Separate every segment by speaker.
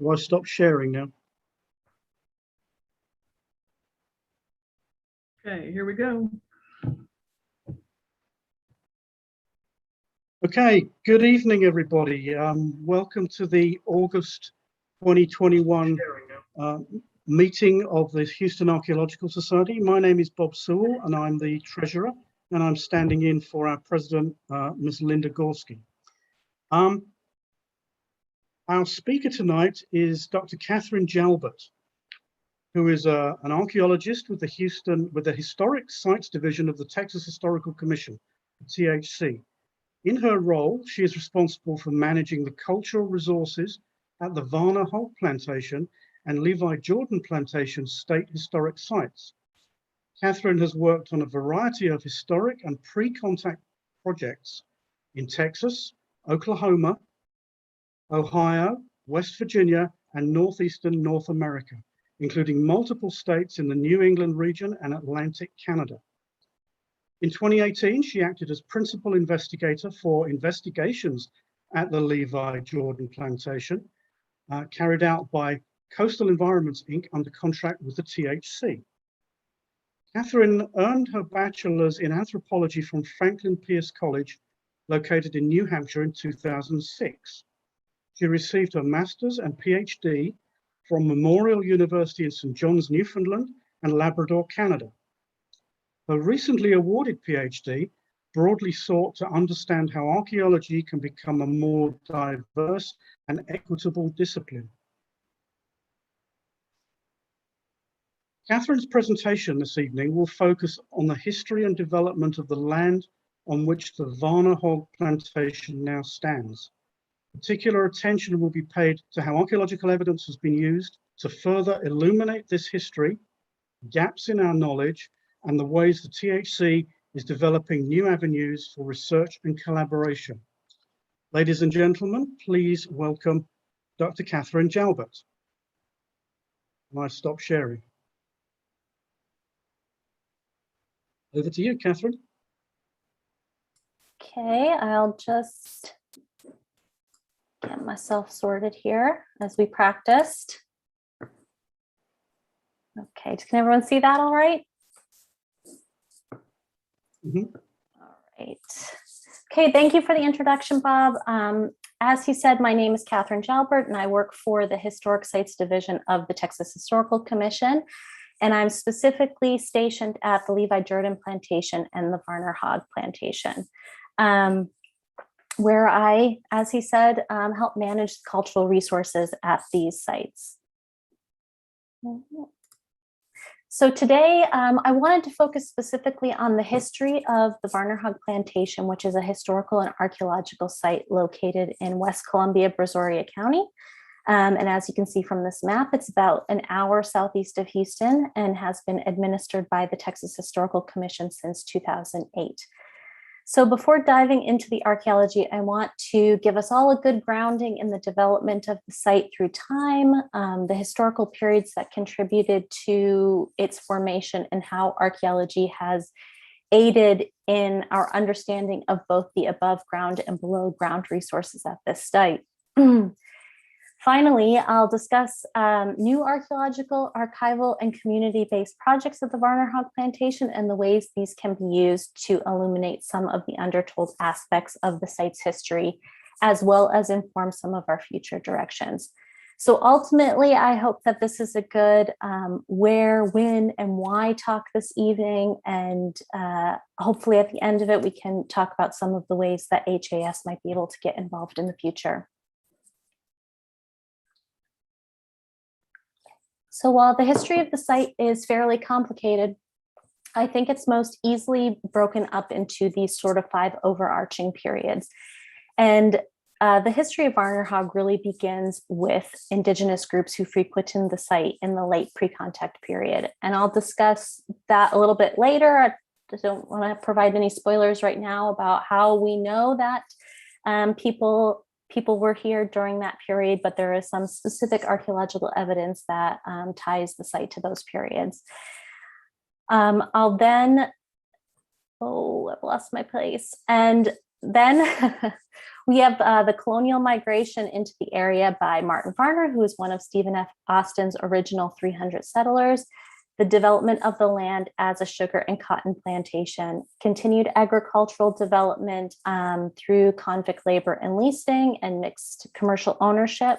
Speaker 1: Do I stop sharing now?
Speaker 2: Okay, here we go.
Speaker 1: Okay, good evening, everybody. Welcome to the August 2021 meeting of the Houston Archeological Society. My name is Bob Sewell, and I'm the treasurer, and I'm standing in for our president, Ms. Linda Gorski. Our speaker tonight is Dr. Catherine Jalbert, who is an archaeologist with the Historic Sites Division of the Texas Historical Commission, THC. In her role, she is responsible for managing the cultural resources at the Varner-Hogg Plantation and Levi Jordan Plantation state historic sites. Catherine has worked on a variety of historic and pre-contact projects in Texas, Oklahoma, Ohio, West Virginia, and northeastern North America, including multiple states in the New England region and Atlantic Canada. In 2018, she acted as principal investigator for investigations at the Levi Jordan Plantation, carried out by Coastal Environments, Inc. under contract with the THC. Catherine earned her bachelor's in anthropology from Franklin Pierce College, located in New Hampshire in 2006. She received her master's and PhD from Memorial University in St. John's, Newfoundland and Labrador, Canada. Her recently awarded PhD broadly sought to understand how archaeology can become a more diverse and equitable discipline. Catherine's presentation this evening will focus on the history and development of the land on which the Varner-Hogg Plantation now stands. Particular attention will be paid to how archaeological evidence has been used to further illuminate this history, gaps in our knowledge, and the ways the THC is developing new avenues for research and collaboration. Ladies and gentlemen, please welcome Dr. Catherine Jalbert. And I stop sharing. Over to you, Catherine.
Speaker 3: Okay, I'll just get myself sorted here as we practiced. Okay, can everyone see that all right?
Speaker 1: Mm-hmm.
Speaker 3: All right. Okay, thank you for the introduction, Bob. As he said, my name is Catherine Jalbert, and I work for the Historic Sites Division of the Texas Historical Commission. And I'm specifically stationed at the Levi Jordan Plantation and the Varner-Hogg Plantation, where I, as he said, help manage cultural resources at these sites. So today, I wanted to focus specifically on the history of the Varner-Hogg Plantation, which is a historical and archaeological site located in West Columbia, Brazoria County. And as you can see from this map, it's about an hour southeast of Houston and has been administered by the Texas Historical Commission since 2008. So before diving into the archaeology, I want to give us all a good grounding in the development of the site through time, the historical periods that contributed to its formation, and how archaeology has aided in our understanding of both the above ground and below ground resources at this site. Finally, I'll discuss new archaeological, archival, and community-based projects at the Varner-Hogg Plantation and the ways these can be used to illuminate some of the undertold aspects of the site's history, as well as inform some of our future directions. So ultimately, I hope that this is a good where, when, and why talk this evening. And hopefully at the end of it, we can talk about some of the ways that HAS might be able to get involved in the future. So while the history of the site is fairly complicated, I think it's most easily broken up into these sort of 5 overarching periods. And the history of Varner-Hogg really begins with Indigenous groups who frequented the site in the late pre-contact period. And I'll discuss that a little bit later. I don't want to provide any spoilers right now about how we know that people were here during that period, but there is some specific archaeological evidence that ties the site to those periods. I'll then, I've lost my place. And then We have the colonial migration into the area by Martin Varner, who is one of Stephen F. Austin's original 300 settlers, the development of the land as a sugar and cotton plantation, continued agricultural development through convict labor and leasing and mixed commercial ownership,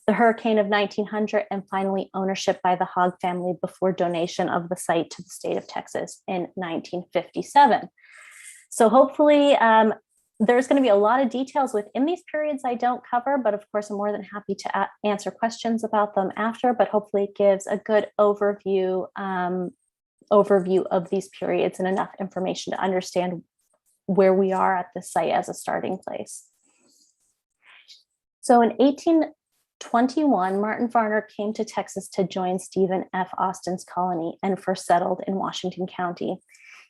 Speaker 3: the hurricane of 1900, and finally ownership by the Hogg family before donation of the site to the state of Texas in 1957. So hopefully there's going to be a lot of details within these periods I don't cover, but of course I'm more than happy to answer questions about them after, but hopefully it gives a good overview of these periods and enough information to understand where we are at this site as a starting place. So in 1821, Martin Varner came to Texas to join Stephen F. Austin's colony and first settled in Washington County.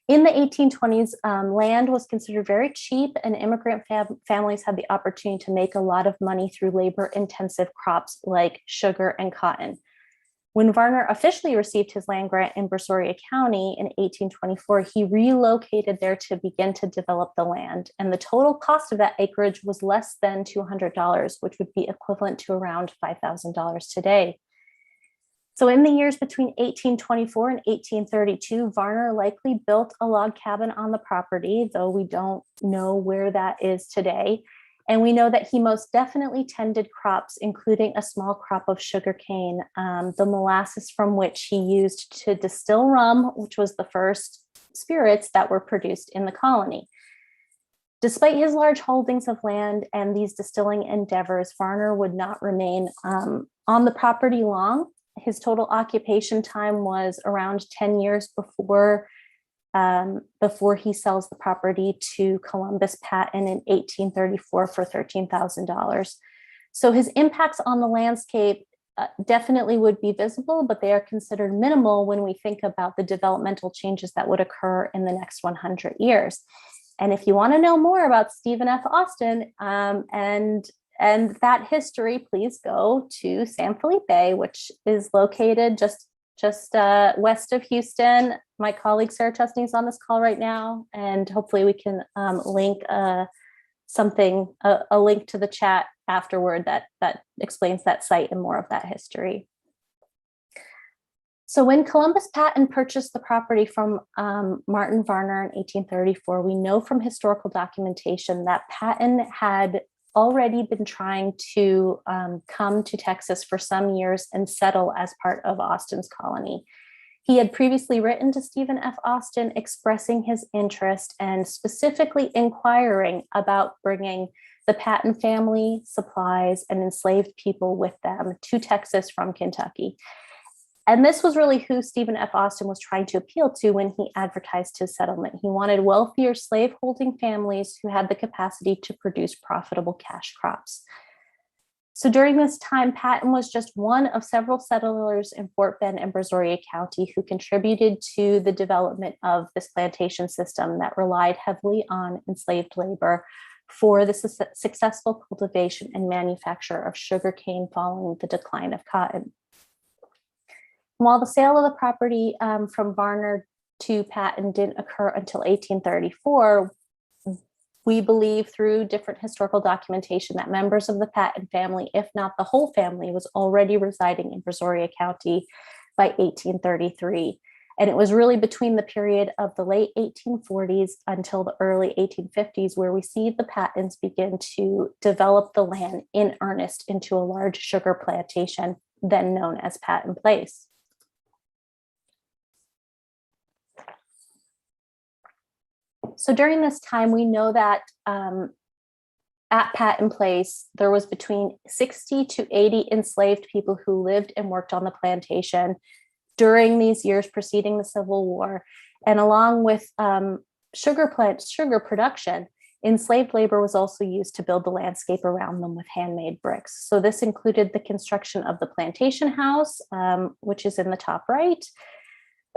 Speaker 3: In the 1820s, land was considered very cheap, and immigrant families had the opportunity to make a lot of money through labor-intensive crops like sugar and cotton. When Varner officially received his land grant in Brazoria County in 1824, he relocated there to begin to develop the land, and the total cost of that acreage was less than $200, which would be equivalent to around $5,000 today. So in the years between 1824 and 1832, Varner likely built a log cabin on the property, though we don't know where that is today. And we know that he most definitely tended crops, including a small crop of sugarcane, the molasses from which he used to distill rum, which was the first spirits that were produced in the colony. Despite his large holdings of land and these distilling endeavors, Varner would not remain on the property long. His total occupation time was around 10 years before he sells the property to Columbus Patton in 1834 for $13,000. So his impacts on the landscape definitely would be visible, but they are considered minimal when we think about the developmental changes that would occur in the next 100 years. And if you want to know more about Stephen F. Austin and that history, please go to San Felipe, which is located just west of Houston. My colleague Sarah Chesney is on this call right now, and hopefully we can link a link to the chat afterward that explains that site and more of that history. So when Columbus Patton purchased the property from Martin Varner in 1834, we know from historical documentation that Patton had already been trying to come to Texas for some years and settle as part of Austin's colony. He had previously written to Stephen F. Austin expressing his interest and specifically inquiring about bringing the Patton family, supplies, and enslaved people with them to Texas from Kentucky. And this was really who Stephen F. Austin was trying to appeal to when he advertised his settlement. He wanted wealthier slaveholding families who had the capacity to produce profitable cash crops. So during this time, Patton was just one of several settlers in Fort Bend and Brazoria County who contributed to the development of this plantation system that relied heavily on enslaved labor for the successful cultivation and manufacture of sugarcane following the decline of cotton. While the sale of the property from Varner to Patton didn't occur until 1834, we believe through different historical documentation that members of the Patton family, if not the whole family, was already residing in Brazoria County by 1833. And it was really between the period of the late 1840s until the early 1850s where we see the Pattons begin to develop the land in earnest into a large sugar plantation, then known as Patton Place. So during this time, we know that at Patton Place, there was between 60 to 80 enslaved people who lived and worked on the plantation during these years preceding the Civil War. And along with sugar production, enslaved labor was also used to build the landscape around them with handmade bricks. So this included the construction of the plantation house, which is in the top right,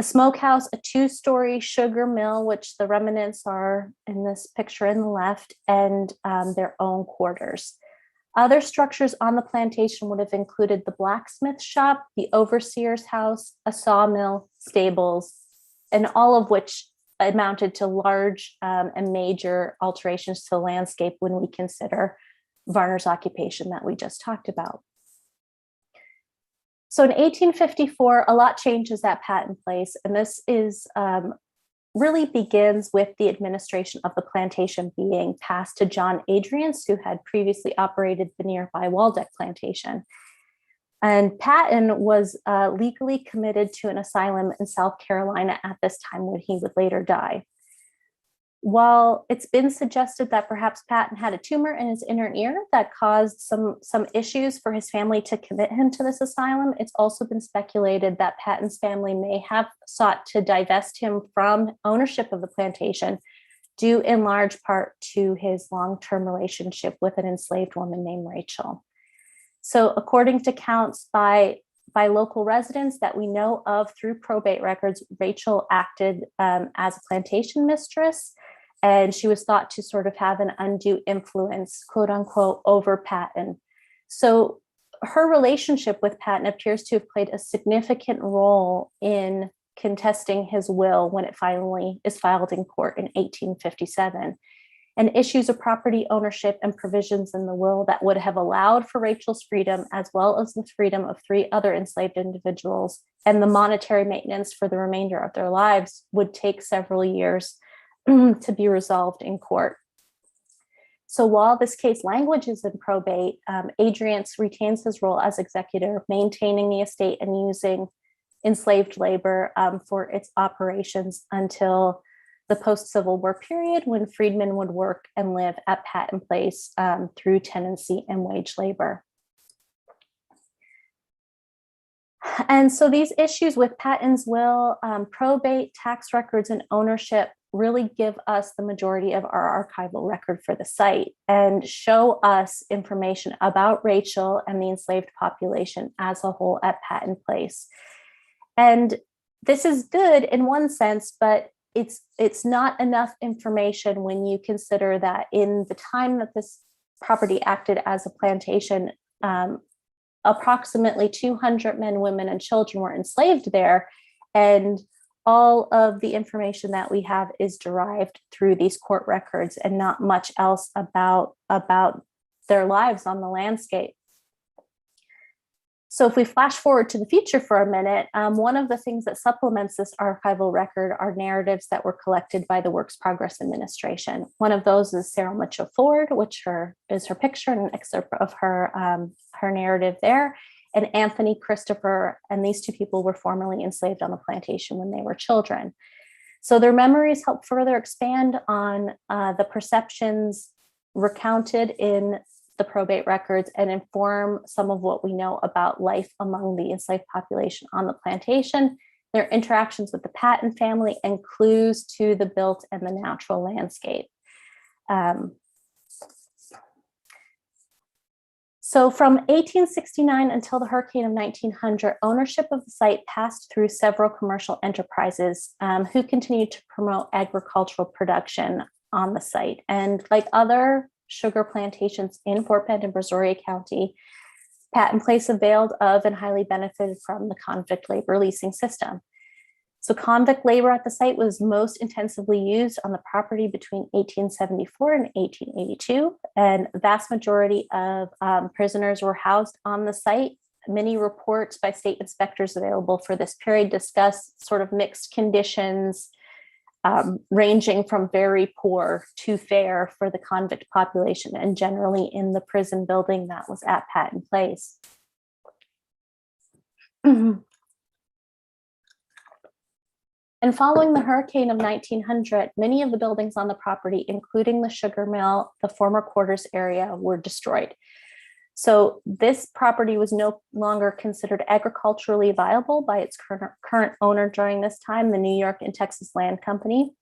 Speaker 3: a smokehouse, a two-story sugar mill, which the remnants are in this picture in the left, and their own quarters. Other structures on the plantation would have included the blacksmith shop, the overseer's house, a sawmill, stables, and all of which amounted to large and major alterations to the landscape when we consider Varner's occupation that we just talked about. So in 1854, a lot changes at Patton Place, and this is really begins with the administration of the plantation being passed to John Adriance, who had previously operated the nearby Waldeck plantation. And Patton was legally committed to an asylum in South Carolina at this time when he would later die. While it's been suggested that perhaps Patton had a tumor in his inner ear that caused some issues for his family to commit him to this asylum, it's also been speculated that Patton's family may have sought to divest him from ownership of the plantation, due in large part to his long-term relationship with an enslaved woman named Rachel. So according to counts by local residents that we know of through probate records, Rachel acted as a plantation mistress, and she was thought to sort of have an undue influence, quote unquote, over Patton. So her relationship with Patton appears to have played a significant role in contesting his will when it finally is filed in court in 1857. And issues of property ownership and provisions in the will that would have allowed for Rachel's freedom, as well as the freedom of 3 other enslaved individuals, and the monetary maintenance for the remainder of their lives would take several years to be resolved in court. So while this case languages in probate, Adriance retains his role as executor, maintaining the estate and using enslaved labor for its operations until the post-Civil War period, when freedmen would work and live at Patton Place through tenancy and wage labor. And so these issues with Patton's will, probate, tax records, and ownership really give us the majority of our archival record for the site and show us information about Rachel and the enslaved population as a whole at Patton Place. And this is good in one sense, but it's not enough information when you consider that in the time that this property acted as a plantation, approximately 200 men, women, and children were enslaved there. And all of the information that we have is derived through these court records and not much else about their lives on the landscape. So if we flash forward to the future for a minute, one of the things that supplements this archival record are narratives that were collected by the Works Progress Administration. One of those is Sarah Mitchell Ford, which is her picture and an excerpt of her narrative there, and Anthony Christopher, and these 2 people were formerly enslaved on the plantation when they were children. So their memories help further expand on the perceptions recounted in the probate records and inform some of what we know about life among the enslaved population on the plantation, their interactions with the Patton family, and clues to the built and the natural landscape. So from 1869 until the hurricane of 1900, ownership of the site passed through several commercial enterprises who continued to promote agricultural production on the site. And like other sugar plantations in Fort Bend and Brazoria County, Patton Place availed of and highly benefited from the convict labor leasing system. So convict labor at the site was most intensively used on the property between 1874 and 1882, and the vast majority of prisoners were housed on the site. Many reports by state inspectors available for this period discuss sort of mixed conditions, ranging from very poor to fair for the convict population, and generally in the prison building that was at Patton Place. And following the hurricane of 1900, many of the buildings on the property, including the sugar mill, the former quarters area, were destroyed. So this property was no longer considered agriculturally viable by its current owner during this time, the New York and Texas Land Company.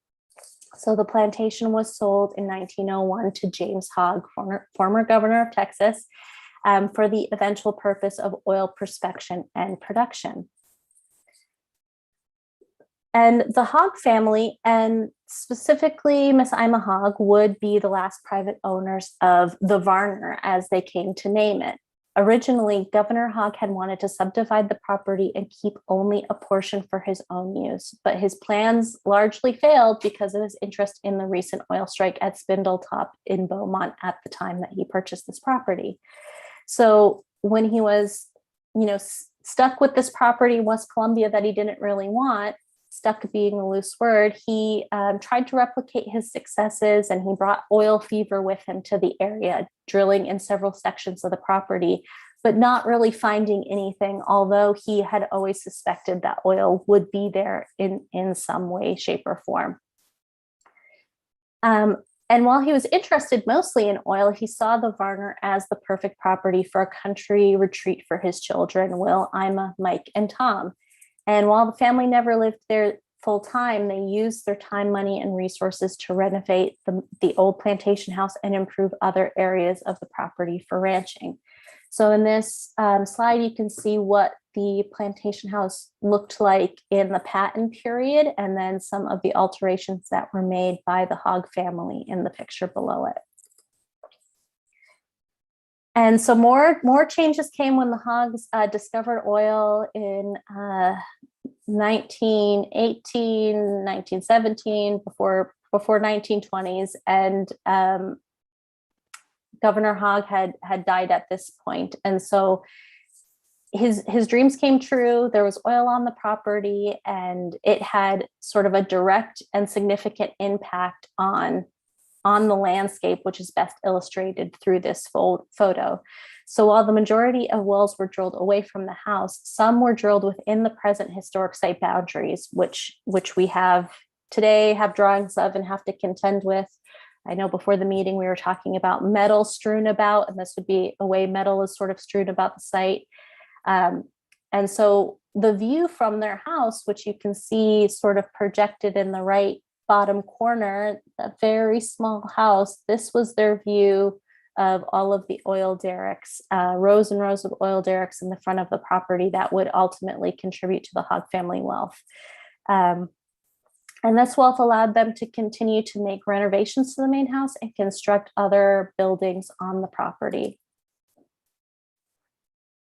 Speaker 3: So the plantation was sold in 1901 to James Hogg, former governor of Texas, for the eventual purpose of oil prospection and production. And the Hogg family, and specifically Miss Ima Hogg, would be the last private owners of the Varner, as they came to name it. Originally, Governor Hogg had wanted to subdivide the property and keep only a portion for his own use, but his plans largely failed because of his interest in the recent oil strike at Spindletop in Beaumont at the time that he purchased this property. So when he was, stuck with this property in West Columbia that he didn't really want, stuck being a loose word, he tried to replicate his successes, and he brought oil fever with him to the area, drilling in several sections of the property, but not really finding anything, although he had always suspected that oil would be there in some way, shape, or form. And while he was interested mostly in oil, he saw the Varner as the perfect property for a country retreat for his children, Will, Ima, Mike, and Tom. And while the family never lived there full time, they used their time, money, and resources to renovate the old plantation house and improve other areas of the property for ranching. So in this slide, you can see what the plantation house looked like in the Patton period, and then some of the alterations that were made by the Hogg family in the picture below it. And so more changes came when the Hoggs discovered oil in 1918, 1917, before 1920s, and Governor Hogg had died at this point. And so his dreams came true. There was oil on the property, and it had sort of a direct and significant impact on the landscape, which is best illustrated through this photo. So while the majority of wells were drilled away from the house, some were drilled within the present historic site boundaries, which we have today, have drawings of, and have to contend with. I know before the meeting, we were talking about metal strewn about, and this would be a way metal is sort of strewn about the site. And so the view from their house, which you can see sort of projected in the right bottom corner, a very small house, this was their view of all of the oil derricks, rows and rows of oil derricks in the front of the property that would ultimately contribute to the Hogg family wealth. And this wealth allowed them to continue to make renovations to the main house and construct other buildings on the property.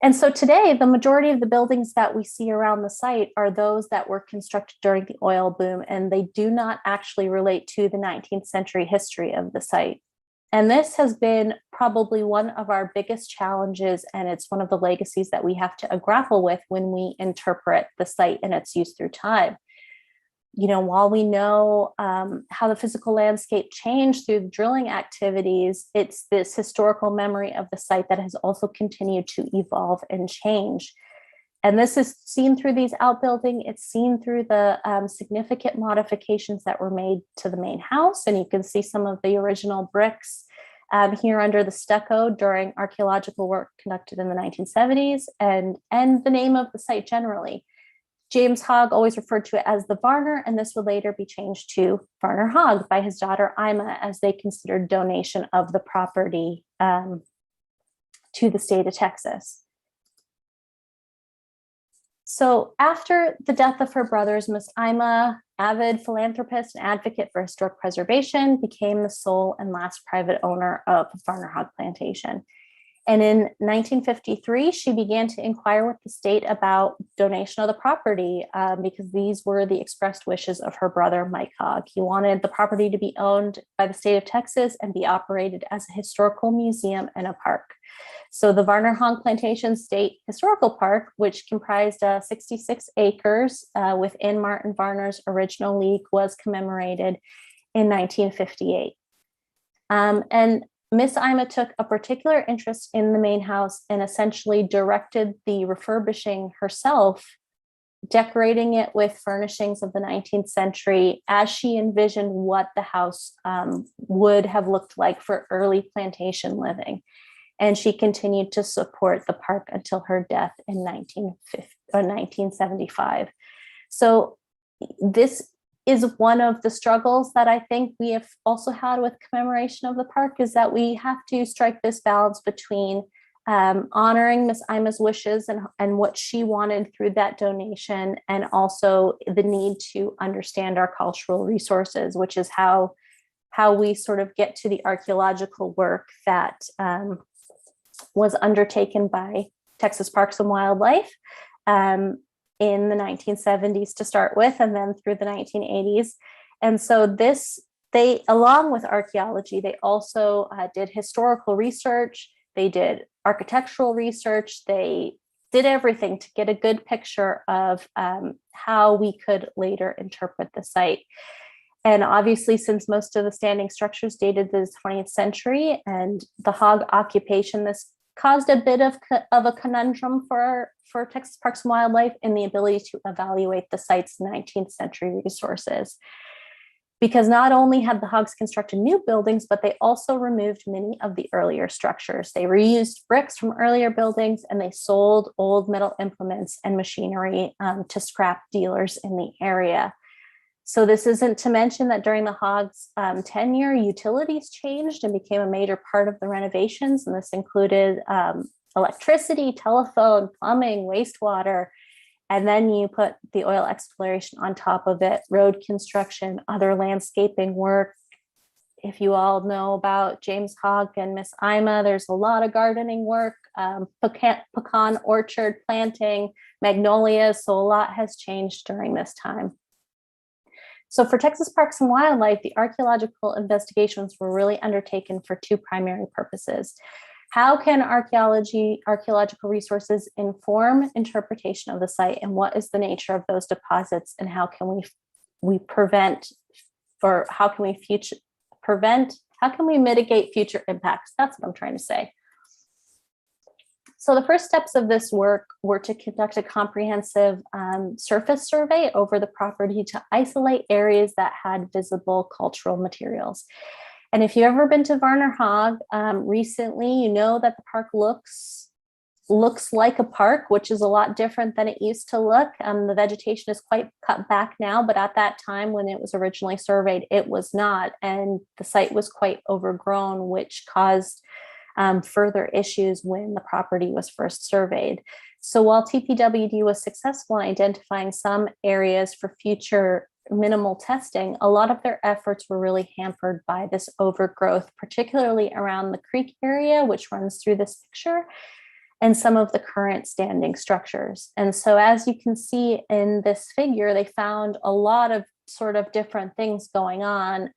Speaker 3: And so today, the majority of the buildings that we see around the site are those that were constructed during the oil boom, and they do not actually relate to the 19th century history of the site. And this has been probably one of our biggest challenges, and it's one of the legacies that we have to grapple with when we interpret the site and its use through time. While we know how the physical landscape changed through the drilling activities, it's this historical memory of the site that has also continued to evolve and change. And this is seen through these outbuildings. It's seen through the significant modifications that were made to the main house. And you can see some of the original bricks here under the stucco during archaeological work conducted in the 1970s, and the name of the site generally. James Hogg always referred to it as the Varner, and this would later be changed to Varner-Hogg by his daughter Ima, as they considered donation of the property to the state of Texas. So after the death of her brothers, Miss Ima, avid philanthropist and advocate for historic preservation, became the sole and last private owner of Varner-Hogg Plantation. And in 1953, she began to inquire with the state about donation of the property because these were the expressed wishes of her brother, Mike Hogg. He wanted the property to be owned by the state of Texas and be operated as a historical museum and a park. So the Varner-Hogg Plantation State Historical Park, which comprised 66 acres within Martin Varner's original league, was commemorated in 1958. And Miss Ima took a particular interest in the main house and essentially directed the refurbishing herself, decorating it with furnishings of the 19th century as she envisioned what the house would have looked like for early plantation living. And she continued to support the park until her death in 1975. So this is one of the struggles that I think we have also had with commemoration of the park, is that we have to strike this balance between honoring Miss Ima's wishes and what she wanted through that donation, and also the need to understand our cultural resources, which is how we sort of get to the archaeological work that was undertaken by Texas Parks and Wildlife in the 1970s to start with, and then through the 1980s. And so they, along with archaeology, they also did historical research, they did architectural research, they did everything to get a good picture of how we could later interpret the site. And obviously, since most of the standing structures dated the 20th century and the hog occupation, this caused a bit of a conundrum for Texas Parks and Wildlife in the ability to evaluate the site's 19th century resources. Because not only had the Hogs constructed new buildings, but they also removed many of the earlier structures. They reused bricks from earlier buildings, and they sold old metal implements and machinery to scrap dealers in the area. So this isn't to mention that during the Hogs' tenure, utilities changed and became a major part of the renovations. And this included electricity, telephone, plumbing, wastewater. And then you put the oil exploration on top of it, road construction, other landscaping work. If you all know about James Hogg and Miss Ima, there's a lot of gardening work, pecan orchard planting, magnolias. So a lot has changed during this time. So for Texas Parks and Wildlife, the archaeological investigations were really undertaken for two primary purposes. How can archaeological resources inform interpretation of the site, and what is the nature of those deposits, and how can we prevent, or how can we mitigate future impacts? That's what I'm trying to say. So the first steps of this work were to conduct a comprehensive surface survey over the property to isolate areas that had visible cultural materials. And if you've ever been to Varner-Hogg recently, you know that the park looks like a park, which is a lot different than it used to look. The vegetation is quite cut back now, but at that time when it was originally surveyed, it was not. And the site was quite overgrown, which caused further issues when the property was first surveyed. So while TPWD was successful in identifying some areas for future minimal testing, a lot of their efforts were really hampered by this overgrowth, particularly around the creek area, which runs through this picture, and some of the current standing structures. And so as you can see in this figure, they found a lot of sort of different things going on.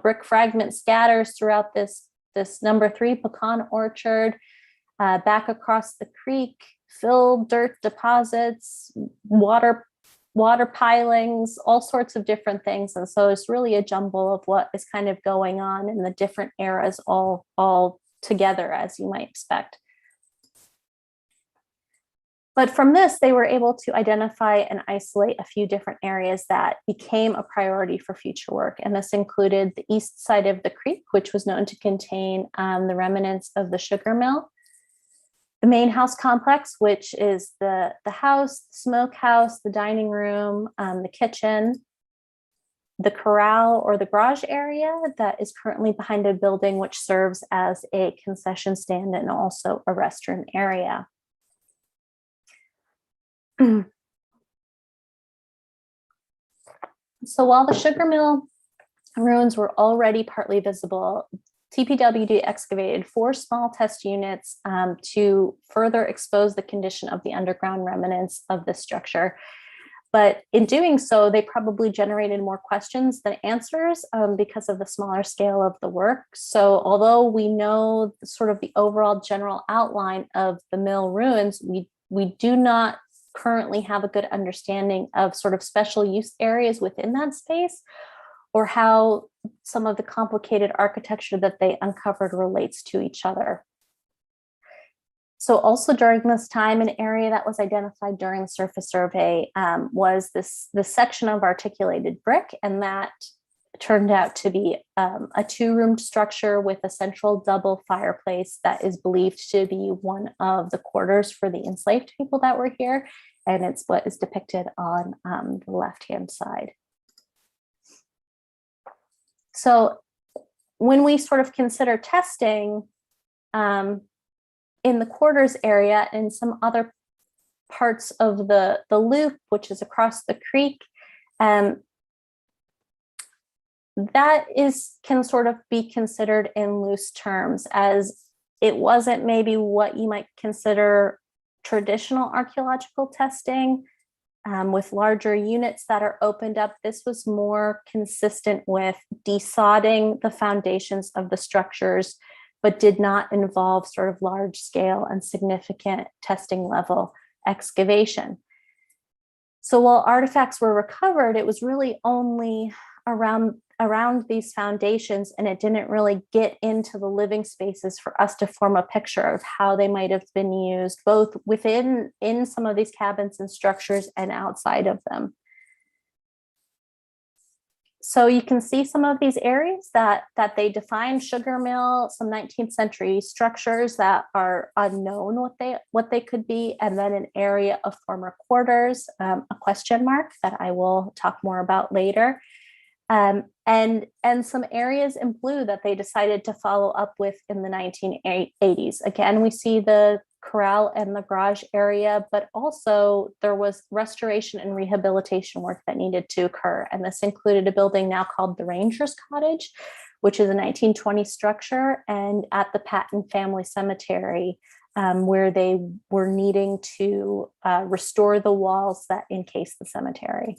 Speaker 3: Brick fragment scatters throughout this number 3 pecan orchard, back across the creek, filled dirt deposits, water pilings, all sorts of different things. And so it's really a jumble of what is kind of going on in the different eras all together, as you might expect. But from this, they were able to identify and isolate a few different areas that became a priority for future work. And this included the east side of the creek, which was known to contain the remnants of the sugar mill, the main house complex, which is the house, the smokehouse, the dining room, the kitchen, the corral or the garage area that is currently behind a building which serves as a concession stand and also a restroom area. So while the sugar mill ruins were already partly visible, TPWD excavated 4 small test units to further expose the condition of the underground remnants of the structure. But in doing so, they probably generated more questions than answers because of the smaller scale of the work. So although we know sort of the overall general outline of the mill ruins, we do not currently have a good understanding of sort of special use areas within that space, or how some of the complicated architecture that they uncovered relates to each other. So also during this time, an area that was identified during the surface survey was this section of articulated brick, and that turned out to be a 2-roomed structure with a central double fireplace that is believed to be one of the quarters for the enslaved people that were here. And it's what is depicted on the left-hand side. So when we sort of consider testing in the quarters area and some other parts of the loop, which is across the creek, that can sort of be considered in loose terms, as it wasn't maybe what you might consider traditional archaeological testing with larger units that are opened up. This was more consistent with desodding the foundations of the structures, but did not involve sort of large scale and significant testing level excavation. So while artifacts were recovered, it was really only around these foundations, and it didn't really get into the living spaces for us to form a picture of how they might have been used, both within some of these cabins and structures and outside of them. So you can see some of these areas that they define: sugar mill, some 19th century structures that are unknown what they could be, and then an area of former quarters, a question mark that I will talk more about later. And some areas in blue that they decided to follow up with in the 1980s. Again, we see the corral and the garage area, but also there was restoration and rehabilitation work that needed to occur. And this included a building now called the Rangers Cottage, which is a 1920 structure, and at the Patton Family Cemetery, where they were needing to restore the walls that encase the cemetery.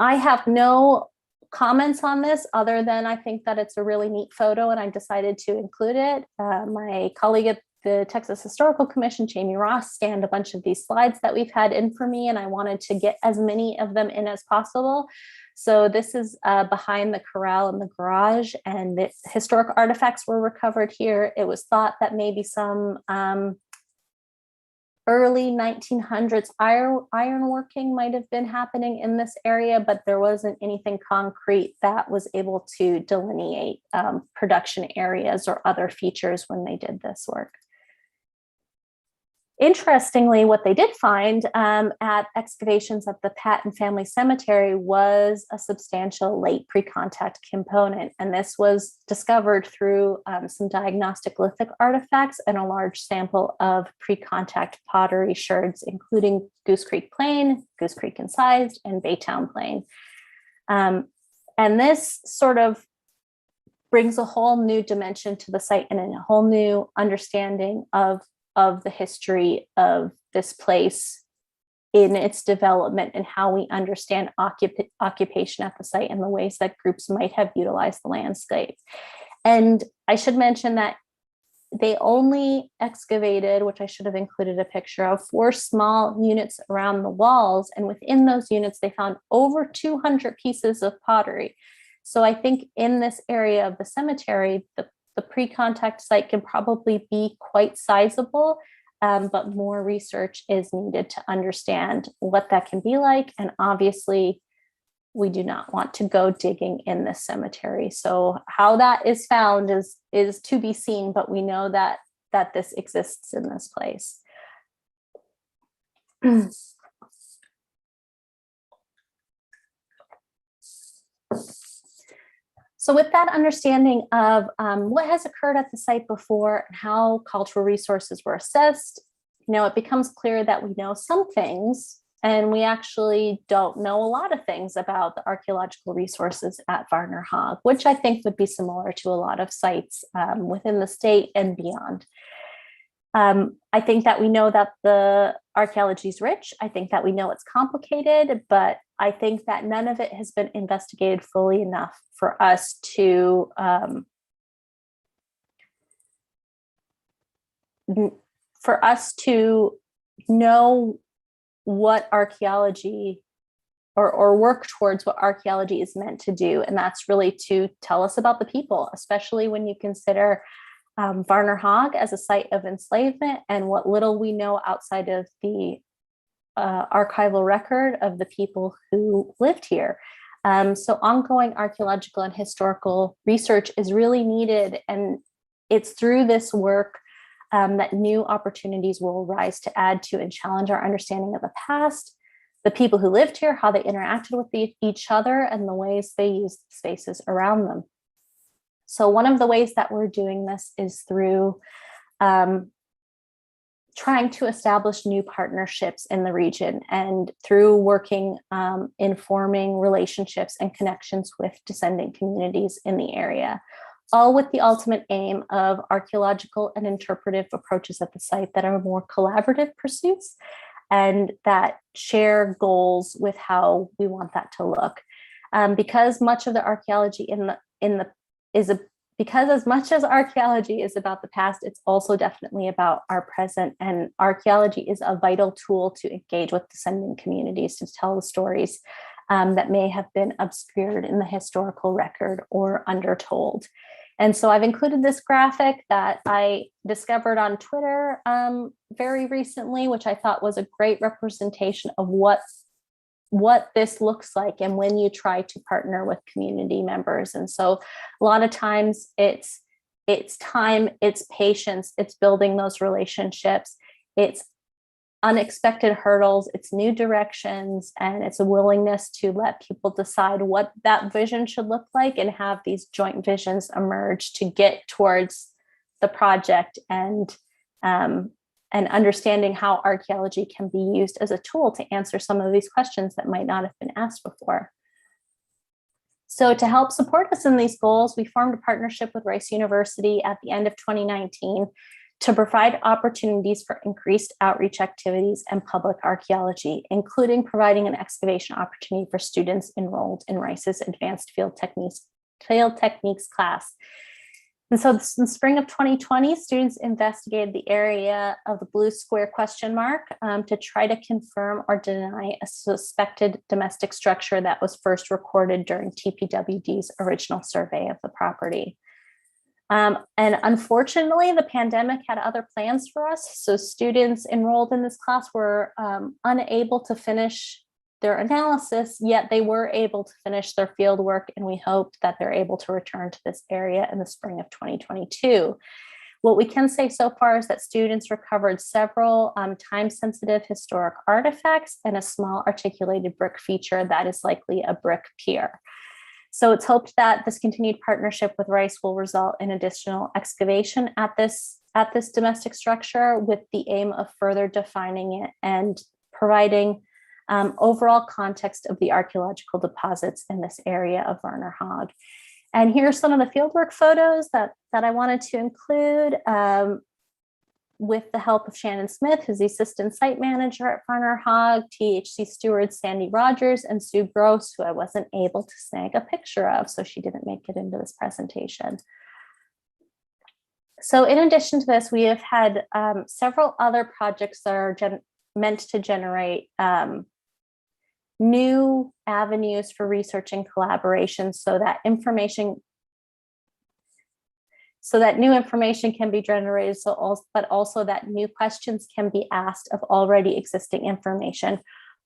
Speaker 3: I have no comments on this other than I think that it's a really neat photo and I decided to include it. My colleague at the Texas Historical Commission, Jamie Ross, scanned a bunch of these slides that we've had in for me, and I wanted to get as many of them in as possible. So this is behind the corral and the garage, and the historic artifacts were recovered here. It was thought that maybe some early 1900s ironworking might have been happening in this area, but there wasn't anything concrete that was able to delineate production areas or other features when they did this work. Interestingly, what they did find at excavations at the Patton Family Cemetery was a substantial late pre-contact component. And this was discovered through some diagnostic lithic artifacts and a large sample of pre-contact pottery sherds, including Goose Creek Plain, Goose Creek Incised, and Baytown Plain. And this sort of brings a whole new dimension to the site and a whole new understanding of the history of this place in its development and how we understand occupation at the site and the ways that groups might have utilized the landscape. And I should mention that they only excavated, which I should have included a picture of, 4 small units around the walls. And within those units, they found over 200 pieces of pottery. So I think in this area of the cemetery, the pre-contact site can probably be quite sizable, but more research is needed to understand what that can be like. And obviously, we do not want to go digging in this cemetery. So how that is found is to be seen, but we know that this exists in this place. So with that understanding of what has occurred at the site before and how cultural resources were assessed, it becomes clear that we know some things and we actually don't know a lot of things about the archaeological resources at Varner-Hogg, which I think would be similar to a lot of sites within the state and beyond. I think that we know that the archaeology is rich. I think that we know it's complicated, but I think that none of it has been investigated fully enough for us to know what archaeology or work towards what archaeology is meant to do. And that's really to tell us about the people, especially when you consider Varner-Hogg as a site of enslavement and what little we know outside of the archival record of the people who lived here. So ongoing archaeological and historical research is really needed. And it's through this work that new opportunities will arise to add to and challenge our understanding of the past, the people who lived here, how they interacted with each other, and the ways they used the spaces around them. So one of the ways that we're doing this is through trying to establish new partnerships in the region and through working in forming relationships and connections with descendant communities in the area. all with the ultimate aim of archaeological and interpretive approaches at the site that are more collaborative pursuits and that share goals with how we want that to look. Because much of the archaeology because as much as archaeology is about the past, it's also definitely about our present, and archaeology is a vital tool to engage with descendant communities to tell the stories that may have been obscured in the historical record or undertold. And so I've included this graphic that I discovered on Twitter very recently, which I thought was a great representation of what this looks like and when you try to partner with community members. And so a lot of times it's time, it's patience, it's building those relationships, it's unexpected hurdles, it's new directions, and it's a willingness to let people decide what that vision should look like and have these joint visions emerge to get towards the project and understanding how archaeology can be used as a tool to answer some of these questions that might not have been asked before. So to help support us in these goals, we formed a partnership with Rice University at the end of 2019 to provide opportunities for increased outreach activities and public archaeology, including providing an excavation opportunity for students enrolled in Rice's Advanced Field Techniques class. And so in the spring of 2020, students investigated the area of the blue square question mark to try to confirm or deny a suspected domestic structure that was first recorded during TPWD's original survey of the property. And unfortunately, the pandemic had other plans for us. So students enrolled in this class were unable to finish their analysis, yet they were able to finish their field work, and we hoped that they're able to return to this area in the spring of 2022. What we can say so far is that students recovered several time-sensitive historic artifacts and a small articulated brick feature that is likely a brick pier. So it's hoped that this continued partnership with Rice will result in additional excavation at this domestic structure, with the aim of further defining it and providing overall context of the archaeological deposits in this area of Varner-Hogg. And here's some of the fieldwork photos that I wanted to include with the help of Shannon Smith, who's the assistant site manager at Varner-Hogg, THC steward Sandy Rogers, and Sue Gross, who I wasn't able to snag a picture of, so she didn't make it into this presentation. So in addition to this, we have had several other projects that are meant to generate new avenues for research and collaboration so that new information can be generated, but also that new questions can be asked of already existing information,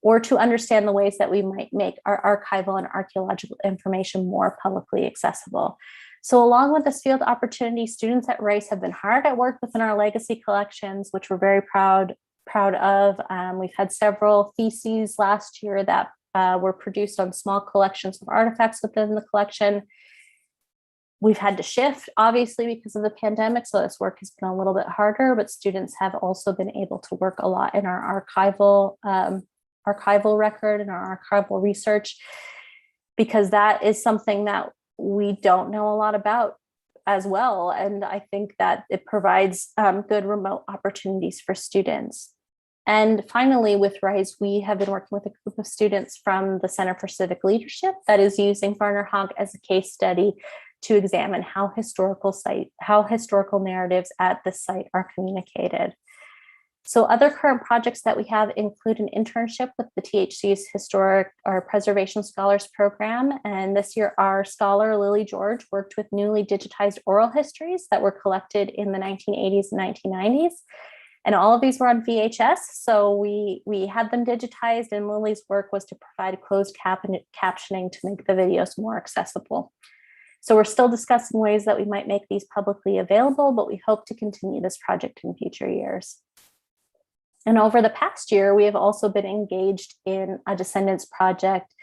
Speaker 3: or to understand the ways that we might make our archival and archaeological information more publicly accessible. So along with this field opportunity, students at Rice have been hard at work within our legacy collections, which we're very proud of. We've had several theses last year that were produced on small collections of artifacts within the collection. We've had to shift, obviously, because of the pandemic, so this work has been a little bit harder, but students have also been able to work a lot in our archival record and our archival research, because that is something that we don't know a lot about as well. And I think that it provides good remote opportunities for students. And finally, with Rice, we have been working with a group of students from the Center for Civic Leadership that is using Varner-Hogg as a case study to examine how historical narratives at the site are communicated. So other current projects that we have include an internship with the THC's Historic or Preservation Scholars Program. And this year, our scholar, Lily George, worked with newly digitized oral histories that were collected in the 1980s and 1990s. And all of these were on VHS. So we had them digitized, and Lily's work was to provide closed captioning to make the videos more accessible. So we're still discussing ways that we might make these publicly available, but we hope to continue this project in future years. And over the past year, we have also been engaged in a descendants project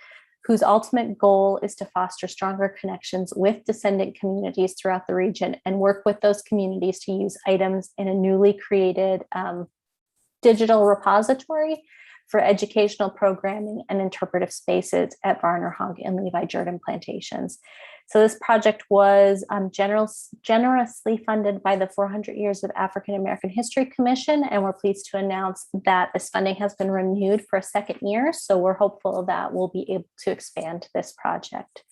Speaker 3: whose ultimate goal is to foster stronger connections with descendant communities throughout the region and work with those communities to use items in a newly created digital repository for educational programming and interpretive spaces at Varner-Hogg and Levi Jordan plantations. So this project was generously funded by the 400 Years of African American History Commission, and we're pleased to announce that this funding has been renewed for a second year. So we're hopeful that we'll be able to expand this project.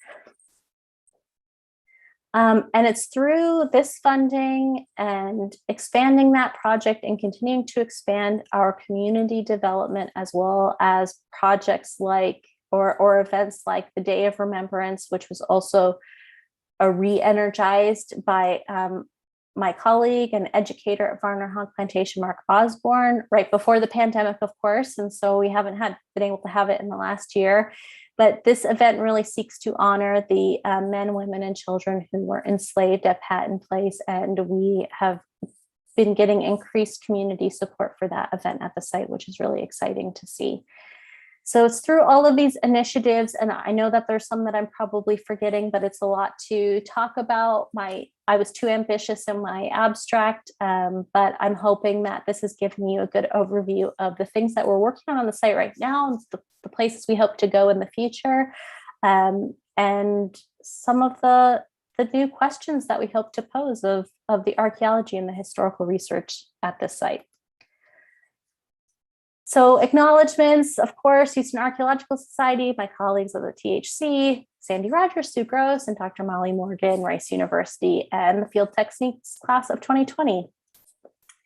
Speaker 3: And it's through this funding and expanding that project and continuing to expand our community development, as well as projects like or events like the Day of Remembrance, which was also re-energized by my colleague and educator at Varner-Hogg Plantation, Mark Osborne, right before the pandemic, of course. And so we haven't been able to have it in the last year. But this event really seeks to honor the men, women, and children who were enslaved at Patton Place. And we have been getting increased community support for that event at the site, which is really exciting to see. So it's through all of these initiatives, and I know that there's some that I'm probably forgetting, but it's a lot to talk about. I was too ambitious in my abstract, but I'm hoping that this has given you a good overview of the things that we're working on the site right now, the places we hope to go in the future, and some of the new questions that we hope to pose of the archaeology and the historical research at this site. So acknowledgements, of course, Houston Archaeological Society, my colleagues at the THC, Sandy Rogers, Sue Gross, and Dr. Molly Morgan, Rice University, and the Field Techniques class of 2020.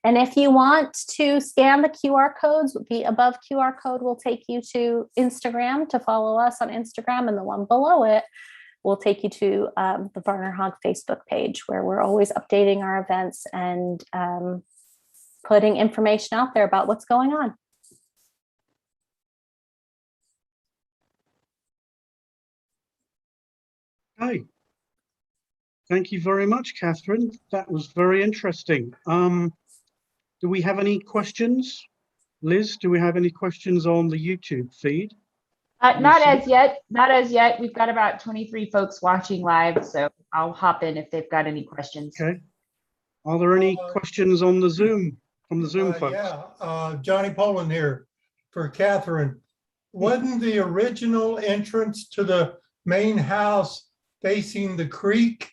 Speaker 3: And if you want to scan the QR codes, the above QR code will take you to Instagram to follow us on Instagram, and the one below it will take you to the Varner-Hogg Facebook page, where we're always updating our events and putting information out there about what's going on.
Speaker 1: Hi. Thank you very much, Catherine. That was very interesting. Do we have any questions? Liz, do we have any questions on the YouTube feed?
Speaker 2: Not as yet. Not as yet. We've got about 23 folks watching live, so I'll hop in if they've got any questions.
Speaker 1: Okay. Are there any questions on the Zoom, from the Zoom folks?
Speaker 4: Yeah, Johnny Poland here for Catherine. Wasn't the original entrance to the main house facing the creek,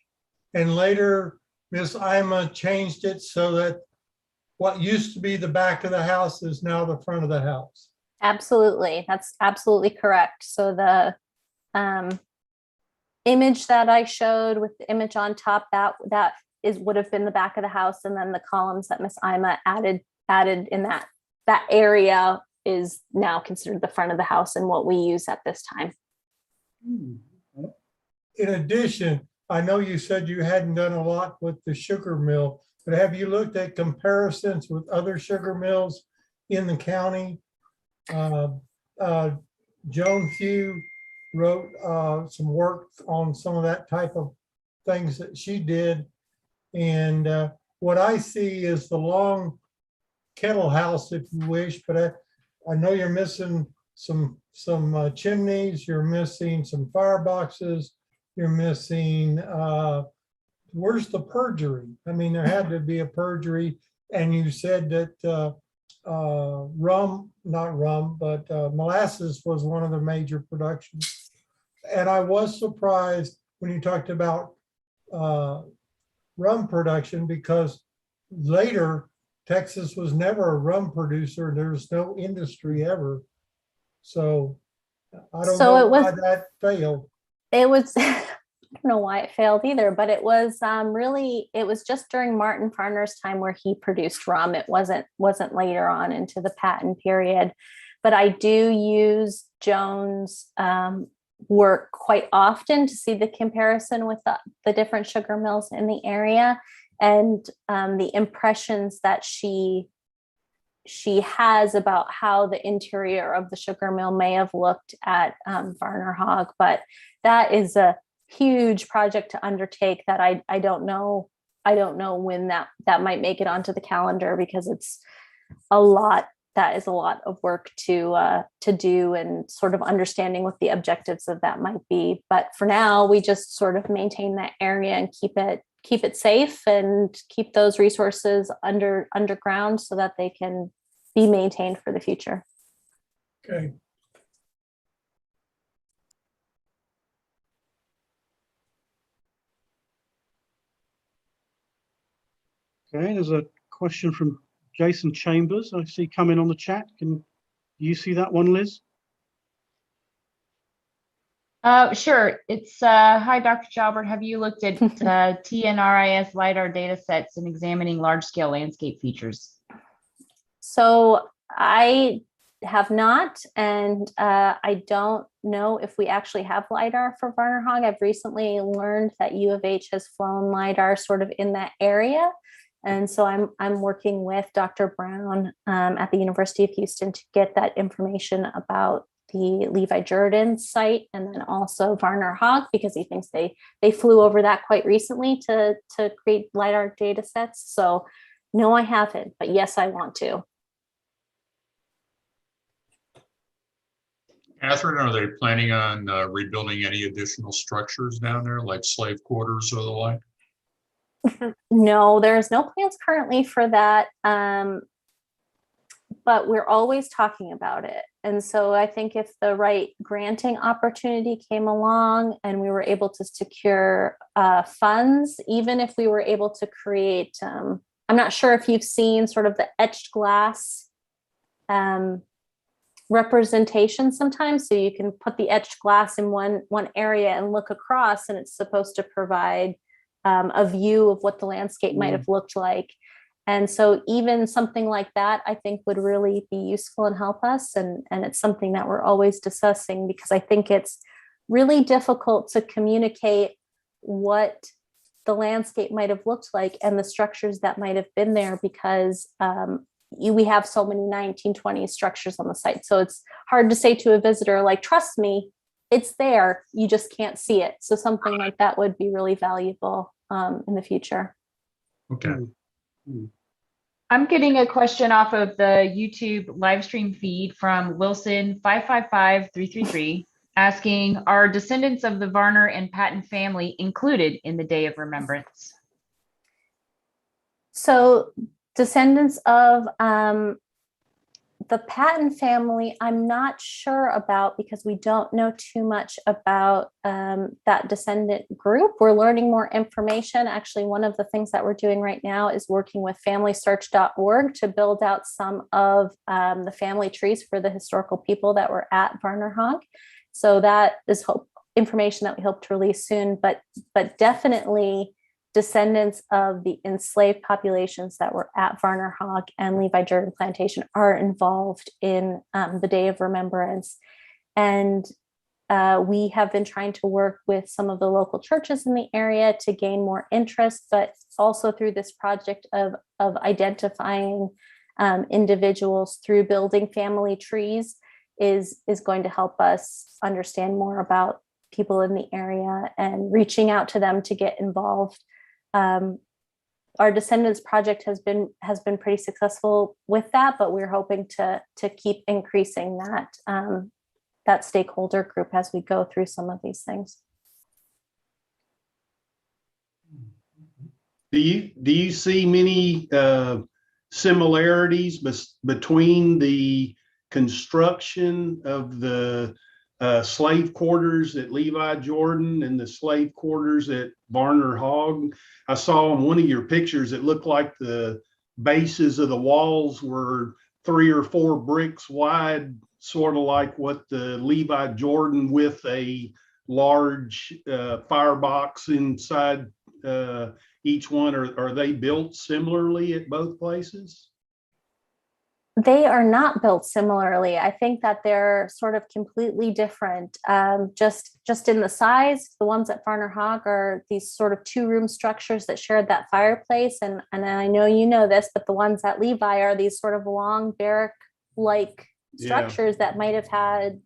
Speaker 4: and later Miss Ima changed it so that what used to be the back of the house is now the front of the house?
Speaker 3: Absolutely, that's absolutely correct. So the image that I showed with the image on top, that would have been the back of the house, and then the columns that Miss Ima added in that area is now considered the front of the house and what we use at this time.
Speaker 4: In addition, I know you said you hadn't done a lot with the sugar mill, but have you looked at comparisons with other sugar mills in the county? Joan Few wrote some work on some of that type of things that she did. And what I see is the long kettle house, if you wish, but I know you're missing some chimneys, you're missing some fireboxes, you're missing, where's the purgery? I mean, there had to be a purgery, and you said that molasses was one of the major productions. And I was surprised when you talked about rum production, because later Texas was never a rum producer. There's no industry ever. So I don't know why that failed.
Speaker 3: It was, I don't know why it failed either, but it was it was just during Martin Farner's time where he produced rum. It wasn't later on into the Patton period. But I do use Joan's work quite often to see the comparison with the different sugar mills in the area, and the impressions that she has about how the interior of the sugar mill may have looked at Varner-Hogg. But that is a huge project to undertake that I don't know when that might make it onto the calendar, because it's a lot. That is a lot of work to do, and sort of understanding what the objectives of that might be. But for now, we just sort of maintain that area and keep it safe and keep those resources underground so that they can be maintained for the future.
Speaker 4: Okay.
Speaker 1: Okay, there's a question from Jason Chambers. I see coming on the chat. Can you see that one, Liz?
Speaker 2: Sure. It's hi, Dr. Jalbert. Have you looked at TNRIS LiDAR data sets and examining large-scale landscape features?
Speaker 3: So I have not, and I don't know if we actually have LiDAR for Varner-Hogg. I've recently learned that U of H has flown LiDAR sort of in that area. And so I'm working with Dr. Brown at the University of Houston to get that information about the Levi Jordan site and then also Varner-Hogg, because he thinks they flew over that quite recently to create LiDAR data sets. So no, I haven't, but yes, I want to.
Speaker 5: Catherine, are they planning on rebuilding any additional structures down there, like slave quarters or the like?
Speaker 3: No, there's no plans currently for that. But we're always talking about it. And so I think if the right granting opportunity came along and we were able to secure funds, even if we were able to create, I'm not sure if you've seen sort of the etched glass representation sometimes. So you can put the etched glass in one area and look across, and it's supposed to provide a view of what the landscape might have looked like. And so even something like that, I think, would really be useful and help us. And it's something that we're always discussing, because I think it's really difficult to communicate what the landscape might have looked like and the structures that might have been there, because we have so many 1920s structures on the site. So it's hard to say to a visitor, like, trust me, it's there, you just can't see it. So something like that would be really valuable in the future.
Speaker 5: Okay.
Speaker 2: I'm getting a question off of the YouTube live stream feed from Wilson 555333 asking, are descendants of the Varner and Patton family included in the Day of Remembrance?
Speaker 3: So descendants of the Patton family, I'm not sure about, because we don't know too much about that descendant group. We're learning more information. Actually, one of the things that we're doing right now is working with FamilySearch.org to build out some of the family trees for the historical people that were at Varner-Hogg. So that is information that we hope to release soon, but definitely descendants of the enslaved populations that were at Varner-Hogg and Levi Jordan Plantation are involved in the Day of Remembrance. And we have been trying to work with some of the local churches in the area to gain more interest, but also through this project of identifying individuals through building family trees is going to help us understand more about people in the area and reaching out to them to get involved. Our Descendants project has been pretty successful with that, but we're hoping to keep increasing that stakeholder group as we go through some of these things.
Speaker 6: Do you see many similarities between the construction of the slave quarters at Levi Jordan and the slave quarters at Varner-Hogg? I saw in one of your pictures, it looked like the bases of the walls were 3 or 4 bricks wide, sort of like what the Levi Jordan with a large firebox inside each one. Are they built similarly at both places?
Speaker 3: They are not built similarly. I think that they're sort of completely different. Just in the size, the ones at Varner-Hogg are these sort of 2-room structures that shared that fireplace. And I know you know this, but the ones at Levi are these sort of long barrack-like structures that might have had,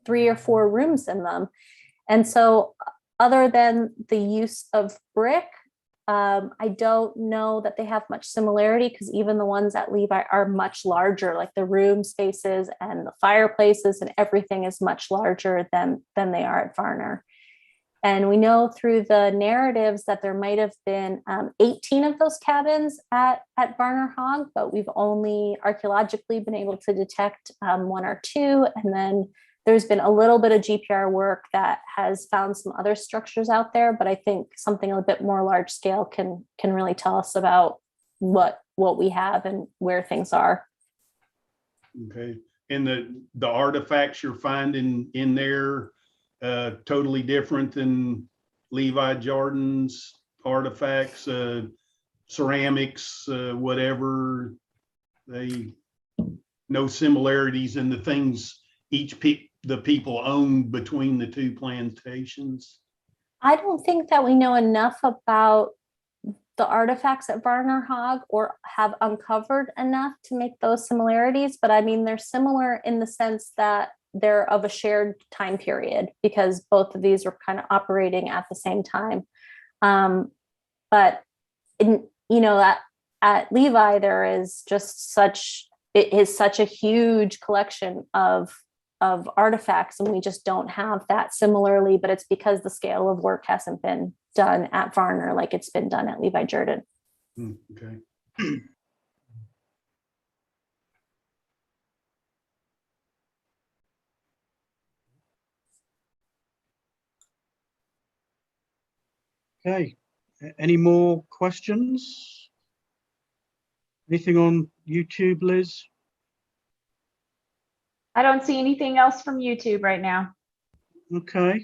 Speaker 3: 3 or 4 rooms in them. And so other than the use of brick, I don't know that they have much similarity, because even the ones at Levi are much larger, like the room spaces and the fireplaces and everything is much larger than they are at Varner. And we know through the narratives that there might have been 18 of those cabins at Varner-Hogg, but we've only archaeologically been able to detect 1 or 2. And then there's been a little bit of GPR work that has found some other structures out there, but I think something a bit more large scale can really tell us about what we have and where things are.
Speaker 6: Okay, and the artifacts you're finding in there, totally different than Levi Jordan's artifacts, ceramics, whatever. No similarities in the things the people owned between the two plantations.
Speaker 3: I don't think that we know enough about the artifacts at Varner-Hogg or have uncovered enough to make those similarities, but I mean, they're similar in the sense that they're of a shared time period because both of these were kind of operating at the same time. But at Levi, there is just such a huge collection of artifacts, and we just don't have that similarly, but it's because the scale of work hasn't been done at Varner like it's been done at Levi Jordan.
Speaker 6: Okay.
Speaker 1: Okay, any more questions? Anything on YouTube, Liz?
Speaker 2: I don't see anything else from YouTube right now.
Speaker 1: Okay.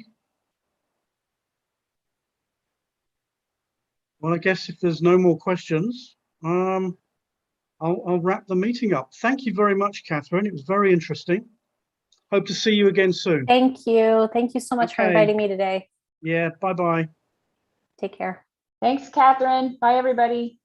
Speaker 1: Well, I guess if there's no more questions, I'll wrap the meeting up. Thank you very much, Catherine. It was very interesting. Hope to see you again soon.
Speaker 3: Thank you. Thank you so much for
Speaker 1: Okay.
Speaker 3: inviting me today.
Speaker 1: Yeah, bye-bye.
Speaker 3: Take care.
Speaker 2: Thanks, Catherine. Bye, everybody.